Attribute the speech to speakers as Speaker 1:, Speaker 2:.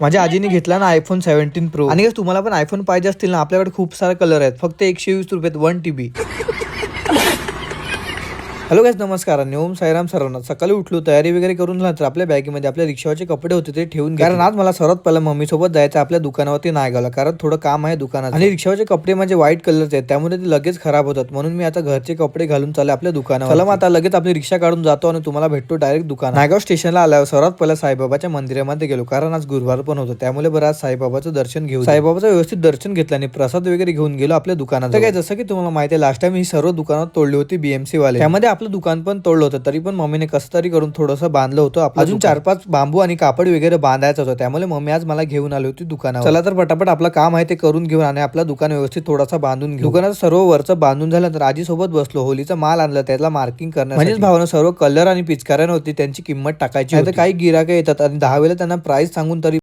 Speaker 1: माझ्या आजीने घेतला ना iPhone 17 Pro आणि तुम्हाला पण iPhone पाहिजे असतील ना, आपल्याकडे खूप सारे कलर आहेत. फक्त 120 रुपयात 1 TB. हॅलो गाइस, नमस्कार आणि ओम साईराम सर्वांना. सकाळी उठलो, तयारी वगैरे करून झालं तर आपल्या बॅगेमध्ये आपल्या रिक्षाचे कपडे होते ते ठेवून घ्या. कारण आज मला सर्वात पहिला मम्मी सोबत जायचं आपल्या दुकानावरती नायगावला, कारण थोडं काम आहे दुकानात. आणि रिक्षाचे कपडे म्हणजे व्हाईट कलरचे आहेत, त्यामुळे ते लगेच खराब होतात. म्हणून मी आता घरचे कपडे घालून चालले आपल्या दुकानावर. चला मग आता लगेच आपली रिक्षा काढून जातो आणि तुम्हाला भेटतो डायरेक्ट दुकानात. नायगाव स्टेशनला आल्यावर सर्वात पहिला साईबाबाच्या मंदिरामध्ये गेलो, कारण आज गुरुवार पण होतं, त्यामुळे बरं आज साईबाबाचं दर्शन घेऊ. साईबाबाचं व्यवस्थित दर्शन घेतलं आणि प्रसाद वगैरे घेऊन गेलो आपल्या दुकानात. तर काय, जसं की तुम्हाला माहिती आहे, लास्ट टाइम ही सर्व दुकानात तोडली होती BMC वाले, त्यामध्ये आपलं दुकान पण तोडलं होतं. तरी पण मम्मीने कसं तरी करून थोडंसं बांधलं होतं. अजून 4-5 बांबू आणि कापड वगैरे बांधायचं होतं, त्यामुळे मम्मी आज मला घेऊन आली होती दुकानावर. चला तर पटापट आपलं काम आहे ते करून घेऊन आणि आपलं दुकान व्यवस्थित थोडासा बांधून घेऊ. दुकानात सर्व वरचं बांधून झालं तर आजी सोबत बसलो, होलीचा माल आणला, त्याला मार्किंग करण्यासाठी. म्हणजेच भावानं सर्व कलर आणि पिचकाऱ्यांवरती त्यांची किंमत टाकायची होती. काही गिराके येतात आणि 10 वेळेला त्यांना प्राइस सांगून तरी